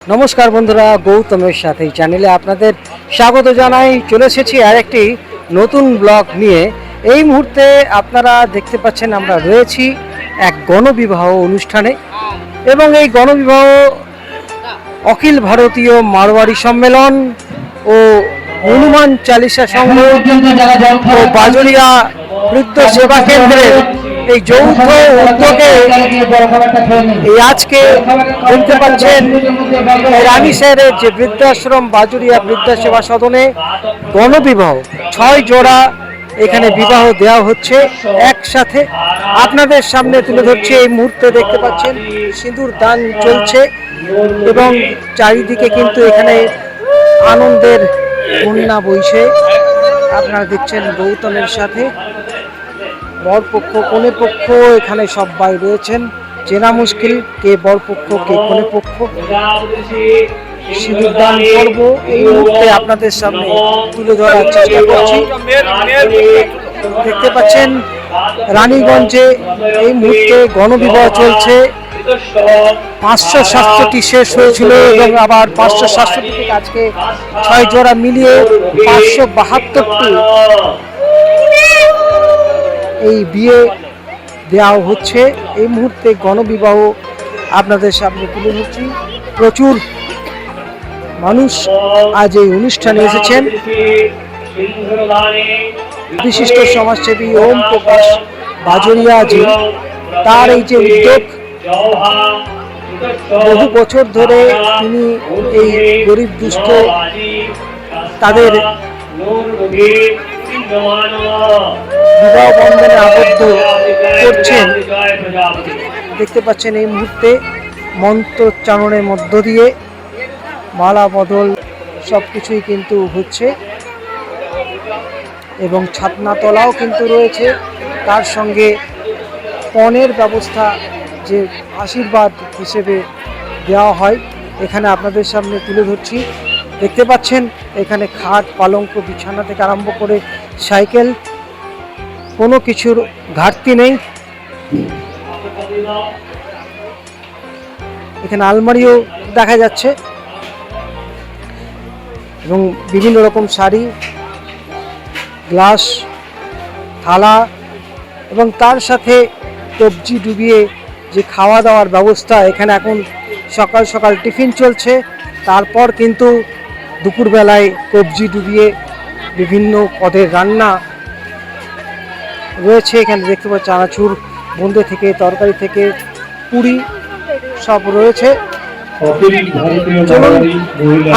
নমস্কার বন্ধুরা, গৌতমের সাথে চ্যানেলে আপনাদের স্বাগত জানাই। চলে এসেছি আর একটি নতুন ব্লগ নিয়ে। এই মুহূর্তে আপনারা দেখতে পাচ্ছেন আমরা রয়েছি এক গণবিবাহ অনুষ্ঠানে, এবং এই গণবিবাহ অখিল ভারতীয় মারোয়ারি সম্মেলন ও হনুমান চালিসা সংঘ ও বাজুরিয়া বৃদ্ধ সেবা কেন্দ্রের এই যৌথ উদ্যোগে এই আজকে দেখতে পাচ্ছেন রানী শহরের যে বৃদ্ধাশ্রম বাজুরিয়া বৃদ্ধা সেবা সদনে গণবিবাহ 6 জোড়া এখানে বিবাহ দেওয়া হচ্ছে একসাথে। আপনাদের সামনে তুলে ধরছে। এই মুহূর্তে দেখতে পাচ্ছেন সিঁদুর দান চলছে এবং চারিদিকে কিন্তু এখানে আনন্দের বন্যা বইছে। আপনারা দেখছেন গৌতমের সাথে বরপক্ষ কনে পক্ষ এখানে সবাই রয়েছেন। চেনা মুশকিল কে বরপক্ষ কে কনে পক্ষ। সিঁদুরদান পর্ব এই মুহূর্তে আপনাদের সামনে তুলে ধরার চেষ্টা করছি। দেখতে পাচ্ছেন রানীগঞ্জে এই মুহূর্তে গণবিবাহ চলছে। 567টি শেষ হয়েছিল এবং আবার 567টি থেকে আজকে 6 জোড়া মিলিয়ে 572টি এই বিয়ে দেওয়া হচ্ছে। এই মুহূর্তে গণবিবাহ আপনাদের সামনে তুলে ধরছি। প্রচুর মানুষ আজ এই অনুষ্ঠানে এসেছেন। বিশিষ্ট সমাজসেবী ওম প্রকাশ বাজুরিয়াজি, তার এই যে উদ্যোগ, বহু বছর ধরে তিনি এই গরিব দুস্থ তাদের বিবাহ বন্ধনে আবদ্ধ করছেন। দেখতে পাচ্ছেন এই মুহূর্তে মন্ত্রোচ্চারণের মধ্য দিয়ে মালা বদল সব কিছুই কিন্তু হচ্ছে এবং ছাতনাতলাও কিন্তু রয়েছে। তার সঙ্গে পণের ব্যবস্থা যে আশীর্বাদ হিসেবে দেওয়া হয় এখানে আপনাদের সামনে তুলে ধরছি। দেখতে পাচ্ছেন এখানে খাট পালঙ্ক বিছানা থেকে আরম্ভ করে সাইকেল, কোনো কিছুর ঘাটতি নেই। এখানে আলমারিও দেখা যাচ্ছে এবং বিভিন্ন রকম শাড়ি, গ্লাস, থালা এবং তার সাথে সবজি ডুবিয়ে যে খাওয়া দাওয়ার ব্যবস্থা। এখানে এখন সকাল সকাল টিফিন চলছে, তারপর কিন্তু দুপুরবেলায় কবজি ডুবিয়ে বিভিন্ন পদের রান্না রয়েছে। এখানে দেখতে পাচ্ছি চানাচুর, বোঁদে থেকে তরকারি থেকে পুরি সব রয়েছে। চলুন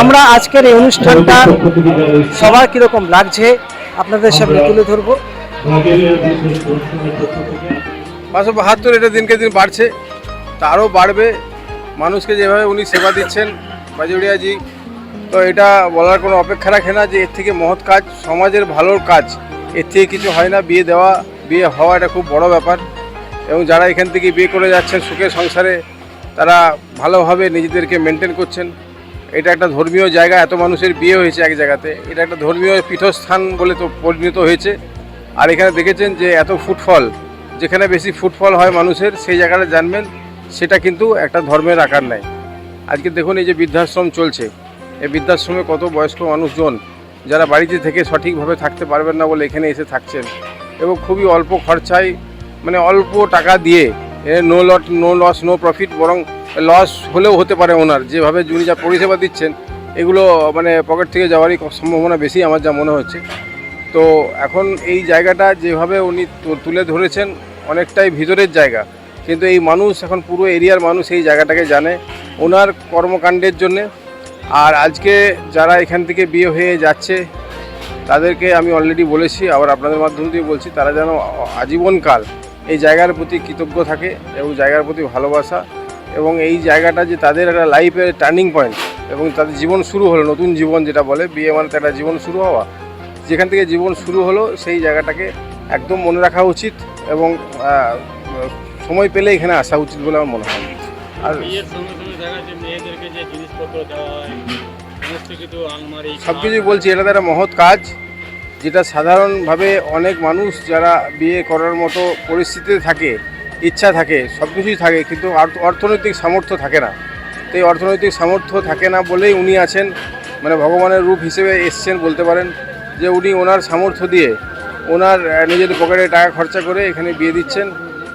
আমরা আজকের এই অনুষ্ঠানটা সবার কীরকম লাগছে আপনাদের সামনে তুলে ধরবো। 572 এটা দিনকে দিন বাড়ছে, তা আরও বাড়বে। মানুষকে যেভাবে উনি সেবা দিচ্ছেন বাজুরিয়াজি, তো এটা বলার কোনো অপেক্ষা রাখে না যে এর থেকে মহৎ কাজ, সমাজের ভালোর কাজ, এর থেকে কিছু হয় না। বিয়ে দেওয়া, বিয়ে হওয়া এটা খুব বড় ব্যাপার, এবং যারা এখান থেকে বিয়ে করে যাচ্ছেন সুখের সংসারে, তারা ভালোভাবে নিজেদেরকে মেনটেন করছেন। এটা একটা ধর্মীয় জায়গা, এত মানুষের বিয়ে হয়েছে এক জায়গাতে, এটা একটা ধর্মীয় পীঠস্থান বলে তো পরিণত হয়েছে। আর এখানে দেখেছেন যে এত ফুটফল, যেখানে বেশি ফুটফল হয় মানুষের, সেই জায়গাটা জানবেন সেটা কিন্তু একটা ধর্মের আকার নেয়। আজকে দেখুন এই যে বৃদ্ধাশ্রম চলছে, এই বৃদ্ধাশ্রমে কত বয়স্ক মানুষজন যারা বাড়িতে থেকে সঠিকভাবে থাকতে পারবেন না বলে এখানে এসে থাকছেন, এবং খুবই অল্প খরচায়, মানে অল্প টাকা দিয়ে, নো লস নো প্রফিট, বরং লস হলেও হতে পারে ওনার, যেভাবে উনি যা পরিষেবা দিচ্ছেন এগুলো মানে পকেট থেকে যাওয়ারই সম্ভাবনা বেশি আমার যা মনে হচ্ছে। তো এখন এই জায়গাটা যেভাবে উনি তুলে ধরেছেন অনেকটাই ভিতরের জায়গা, কিন্তু এই মানুষ এখন পুরো এরিয়ার মানুষ এই জায়গাটাকে জানে ওনার কর্মকাণ্ডের জন্যে। আর আজকে যারা এখান থেকে বিয়ে হয়ে যাচ্ছে তাদেরকে আমি অলরেডি বলেছি, আবার আপনাদের মাধ্যম দিয়ে বলছি, তারা যেন আজীবনকাল এই জায়গার প্রতি কৃতজ্ঞ থাকে এবং জায়গার প্রতি ভালোবাসা, এবং এই জায়গাটা যে তাদের একটা লাইফের টার্নিং পয়েন্ট এবং তাদের জীবন শুরু হলো, নতুন জীবন যেটা বলে, বিয়ে মানে তো একটা জীবন শুরু হওয়া, যেখান থেকে জীবন শুরু হলো সেই জায়গাটাকে একদম মনে রাখা উচিত এবং সময় পেলে এখানে আসা উচিত বলে আমার মনে হয়। আর সব কিছুই বলছি, এটা একটা মহৎ কাজ, যেটা সাধারণভাবে অনেক মানুষ যারা বিয়ে করার মতো পরিস্থিতিতে থাকে, ইচ্ছা থাকে, সব কিছুই থাকে, কিন্তু অর্থনৈতিক সামর্থ্য থাকে না। তো এই অর্থনৈতিক সামর্থ্য থাকে না বলেই উনি আছেন, মানে ভগবানের রূপ হিসেবে এসছেন বলতে পারেন, যে উনি ওনার সামর্থ্য দিয়ে ওনার নিজের পকেটে টাকা খরচা করে এখানে বিয়ে দিচ্ছেন।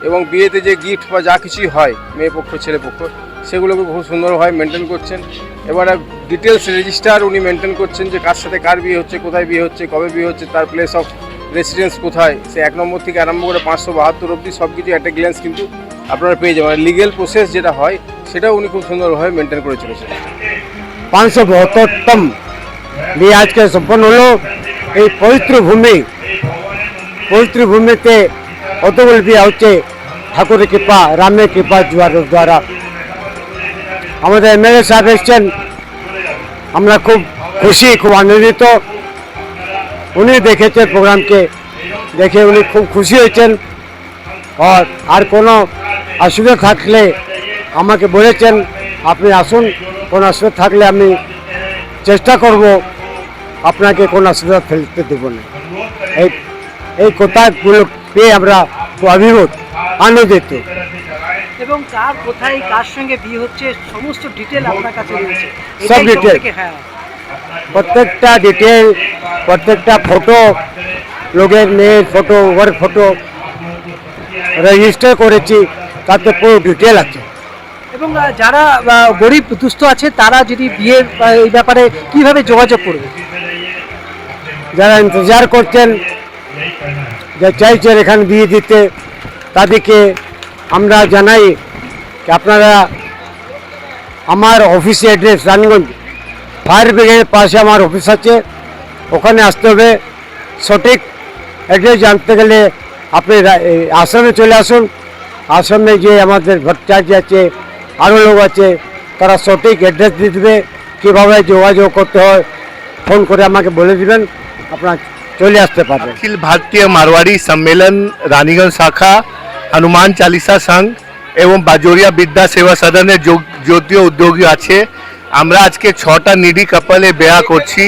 এবং বিয়েতে যে গিফট বা যা কিছুই হয় মেয়ে পক্ষ ছেলে পক্ষ সেগুলোকে খুব সুন্দরভাবে মেনটেন করছেন। এবার ডিটেলস রেজিস্টার উনি মেনটেন করছেন, যে কার সাথে কার বিয়ে হচ্ছে, কোথায় বিয়ে হচ্ছে, কবে বিয়ে হচ্ছে, তার প্লেস অফ রেসিডেন্স কোথায়, সে 1 নম্বর থেকে আরম্ভ করে 572 অবধি সব কিছু একটা গ্ল্যান্স কিন্তু আপনারা পেয়ে যাবেন। লিগেল প্রসেস যেটা হয় সেটাও উনি খুব সুন্দরভাবে মেনটেন করে চলেছেন। 572তম বিয়ে আজকে সম্পন্ন হলো এই পবিত্র ভূমিতে। অতগুলো বিয়ে হচ্ছে ঠাকুরের কৃপা, রামের কৃপা দ্বারা। আমাদের এমএলএ সাহেব এসছেন, আমরা খুব খুশি, খুব আনন্দিত। উনি দেখেছেন প্রোগ্রামকে, দেখে উনি খুব খুশি হয়েছেন। আর কোনো অসুবিধা থাকলে আমাকে বলেছেন আপনি আসুন, কোনো অসুবিধা থাকলে আমি চেষ্টা করব আপনাকে কোনো অসুবিধা ফেলতে দেব না। এই কথাগুলো পেয়ে আমরা খুব অভিভূত, আনন্দিত। এবং কার কোথায় কার সঙ্গে বিয়ে হচ্ছে সমস্ত ডিটেল আপনার কাছে রয়েছে, সব ডিটেল, হ্যাঁ প্রত্যেকটা ডিটেল, প্রত্যেকটা ফটো, লোকের মেয়ের ফটো, ওর ফটো রেজিস্টার করেছি, তাতে পুরো ডিটেল আছে। এবং যারা গরিব দুস্থ আছে তারা যদি বিয়ের এই ব্যাপারে কিভাবে যোগাযোগ করবে? যারা ইন্তজার করছেন, যে চাইছেন এখানে বিয়ে দিতে, তাদেরকে আমরা জানাই যে আপনারা আমার অফিস অ্যাড্রেস রানীগঞ্জ ফায়ার ব্রিগেডের পাশে আমার অফিস আছে, ওখানে আসতে হবে। সঠিক অ্যাড্রেস জানতে গেলে আপনি আশ্রমে চলে আসুন। আশ্রমে যে আমাদের ভট্টাচার্য আছে, আরও লোক আছে, তারা সঠিক অ্যাড্রেস দিয়ে দেবে, কীভাবে যোগাযোগ করতে হয় ফোন করে আমাকে বলে দিবেন, আপনারা চলে আসতে পারবেন। अखिल भारतीय मारवाड़ी सम्मेलन रानीगंज शाखा हनुमान चालीसा संघ এবং বাজোরিয়া বিদ্যা সেবা সদনের যদিও উদ্যোগী আছে। আমরা আজকে 6টা নিডি কাপলে বিয়া করছি।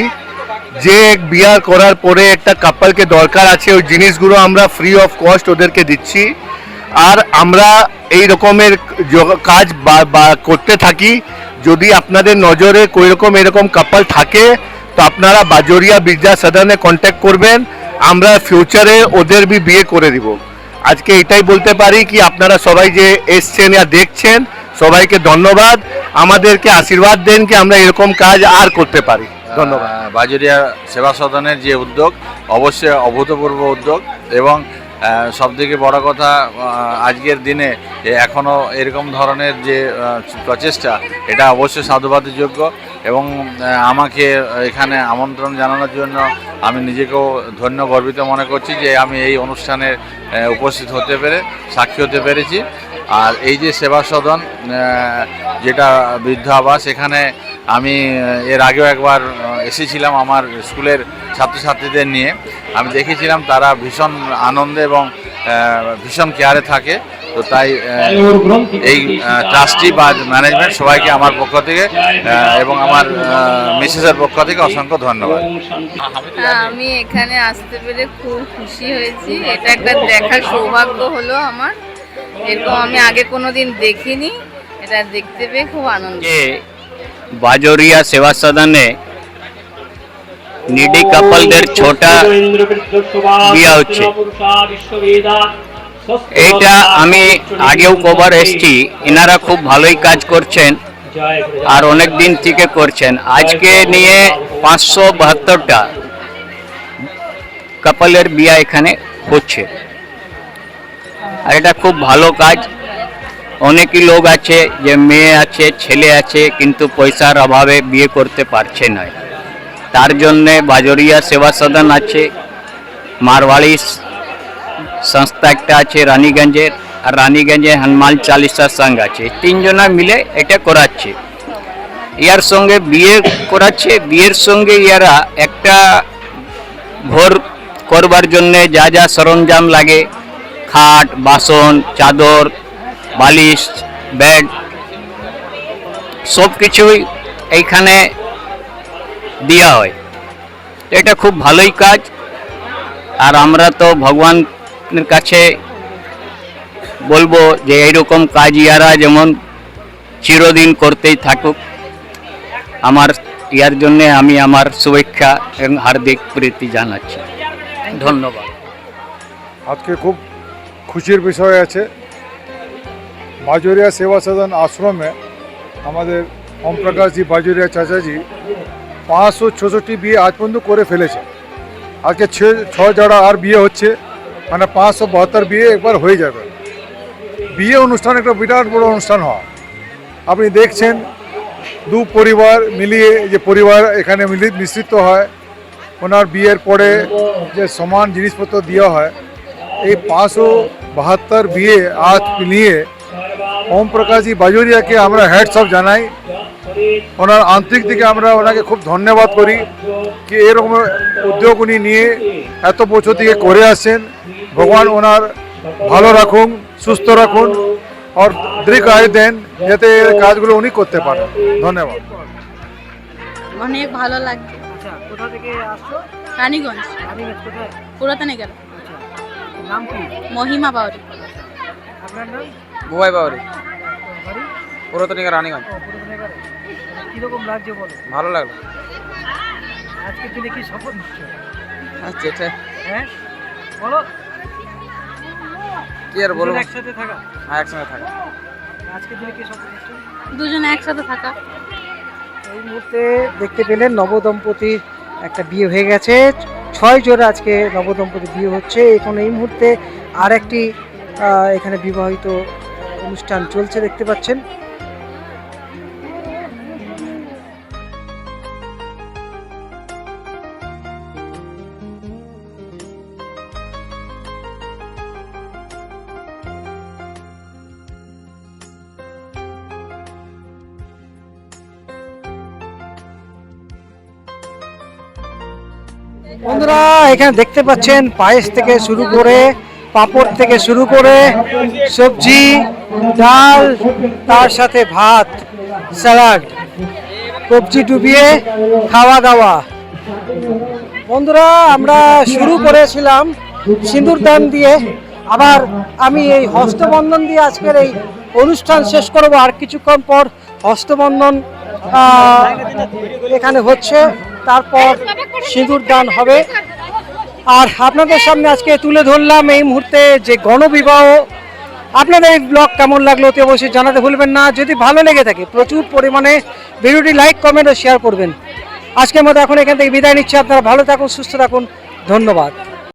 যে বিয়া করার পরে একটা কাপলকে দরকার আছে, ওই জিনিসগুলো আমরা ফ্রি অফ কস্ট ওদেরকে দিচ্ছি। আর আমরা এই রকমের কাজ করতে থাকি। যদি আপনাদের নজরে কোই রকম এরকম কাপল থাকে তো আপনারা বাজোরিয়া বিদ্যা সদনে কন্ট্যাক্ট করবেন, আমরা ফিউচারে ওদের বিয়ে করে দিব। আজকে এটাই বলতে পারি কি আপনারা সবাই যে এসছেন या দেখছেন সবাইকে ধন্যবাদ। আমাদেরকে আশীর্বাদ দেন কি আমরা এরকম কাজ আর করতে পারি। ধন্যবাদ। বাজুরিয়া সেবা সদনের যে উদ্যোগ অবশ্যই অভূতপূর্ব উদ্যোগ, এবং সবথেকে বড় কথা আজকের দিনে এখনও এরকম ধরনের যে প্রচেষ্টা, এটা অবশ্যই সাধুবাদের যোগ্য। এবং আমাকে এখানে আমন্ত্রণ জানানোর জন্য আমি নিজেকেও ধন্য গর্বিত মনে করছি যে আমি এই অনুষ্ঠানে উপস্থিত হতে পেরে সাক্ষী হতে পেরেছি। আর এই যে সেবা সদন যেটা বৃদ্ধ আবাস, এখানে আমি এর আগেও একবার এসেছিলাম আমার স্কুলের ছাত্রছাত্রীদের নিয়ে। আমি দেখেছিলাম তারা ভীষণ আনন্দে এবং ভীষণ কেয়ারে থাকে। তো তাই এই ট্রাস্টি বা ম্যানেজমেন্ট সবাইকে আমার পক্ষ থেকে এবং আমার মিসেসের পক্ষ থেকে অসংখ্য ধন্যবাদ। আমি এখানে আসতে পেরে খুব খুশি হয়েছি। এটা একটা দেখার সৌভাগ্য হলো আমার, এরকম আমি আগে কোনোদিন দেখিনি। এটা দেখতে পেয়ে খুব আনন্দ। বাজোরিয়া সেবা সদনে নিডি কাপলদের ছোটা বিয়ে হচ্ছে। এইটা আমি আগেও কভার এসছি, এনারা খুব ভালোই কাজ করছেন আর অনেক দিন থেকে করছেন। আজকে নিয়ে 572টা কাপলের বিয়ে এখানে হচ্ছে, আর এটা খুব ভালো কাজ। অনেকই লোক আছে যে মেয়ে আছে, ছেলে আছে, কিন্তু পয়সার অভাবে বিয়ে করতে পারছে না। তার জন্যে বাজোরিয়া সেবা সদন আছে, মারওয়াড়ি সংস্থা একটা আছে রানীগঞ্জের, আর রানীগঞ্জে হনুমান চালিসা সংঘ আছে। 3 জনা মিলে এটা করাচ্ছে। ইয়ার সঙ্গে বিয়ে করাচ্ছে, বিয়ের সঙ্গে ইয়ারা একটা ঘর করবার জন্যে যা যা সরঞ্জাম লাগে, খাট, বাসন, চাদর, বালিশ, বেড, সব কিছুই এইখানে দেওয়া হয়। এটা খুব ভালোই কাজ। আর আমরা তো ভগবানের কাছে বলবো যে এইরকম কাজ ইয়ারা যেমন চিরদিন করতেই থাকুক। আমার ইয়ার জন্যে আমি আমার শুভেচ্ছা এবং হার্দিক প্রীতি জানাচ্ছি। ধন্যবাদ। আজকে খুব খুশির বিষয় আছে। বাজোরিয়া সেবা সদন আশ্রমে আমাদের ওম প্রকাশজি বাজোরিয়া চাচাজি 566 বিয়ে আজ পর্যন্ত করে ফেলেছে। আজকে 6 জোড়া আর বিয়ে হচ্ছে, মানে 572 বিয়ে একবার হয়ে যাবে। বিয়ে অনুষ্ঠান একটা বিরাট বড় অনুষ্ঠান হয়। আপনি দেখছেন দু পরিবার মিলিয়ে যে পরিবার এখানে মিশ্রিত হয়, ওনার বিয়ের পরে যে সমান জিনিসপত্র দেওয়া হয়, এই 572 বিয়ে আজ নিয়ে ওম প্রকাশজি বাজোরিয়াকে আমরা হ্যাটস অফ জানাই। ওনার আন্তরিক দিকে আমরা ওনাকে খুব ধন্যবাদ করি কি এরকম উদ্যোগ উনি নিয়ে এত বছর থেকে করে আসছেন। ভগবান ওনার ভালো রাখুন, সুস্থ রাখুন, আর দীর্ঘ আয়ু দেন, যাতে কাজগুলো উনি করতে পারেন। ধন্যবাদ। অনেক ভালো লাগছে। আচ্ছা, কোথা থেকে আসছো? রানীগঞ্জ রানীগঞ্জ কোথায়? পুরাতনে গেল। আচ্ছা, নাম কি? মহিমা বাউরি। আপনার নাম? বুবাই বাউরি, বাড়ি? পুরাতনিকা রানীগঞ্জ। পুরোদমে বাড়ি। কিরকম লাগছে বলো? ভালো লাগলো। আজকের দিনে কি শপথ নিচ্ছ? আচ্ছা এটা হ্যাঁ বলো। কি আর বলবো, দুজন একসাথে থাকা। হ্যাঁ একসঙ্গে থাকা। আজকের দিনে কি শপথ নিচ্ছ? দুজনে একসাথে থাকা। এই মুহূর্তে দেখতে পেলেন নবদম্পতির একটা বিয়ে হয়ে গেছে। 6 জোড়া আজকে নবদম্পতি বিয়ে হচ্ছে। এখন এই মুহূর্তে আর একটি এখানে বিবাহিত অনুষ্ঠান চলছে দেখতে পাচ্ছেন। বন্ধুরা এখানে দেখতে পাচ্ছেন পায়েস থেকে শুরু করে পাঁপড় থেকে শুরু করে সবজি, ডাল, তার সাথে ভাত, স্যালাড, সবজি ডুবিয়ে খাওয়া দাওয়া। বন্ধুরা আমরা শুরু করেছিলাম সিঁদুর দান দিয়ে, আবার আমি এই হস্তবন্ধন দিয়ে আজকের এই অনুষ্ঠান শেষ করব। আর কিছুক্ষণ পর হস্তবন্ধন এখানে হচ্ছে, তারপর সিঁদুর দান হবে। আর আপনাদের সামনে আজকে তুলে ধরলাম এই মুহূর্তে যে গণবিবাহ। আপনাদের এই ব্লগ কেমন লাগলো অতি অবশ্যই জানাতে ভুলবেন না। যদি ভালো লেগে থাকে প্রচুর পরিমাণে ভিডিওটি লাইক, কমেন্ট ও শেয়ার করবেন। আজকের মতো এখন এখান থেকে বিদায় নিচ্ছি। আপনারা ভালো থাকুন, সুস্থ থাকুন। ধন্যবাদ।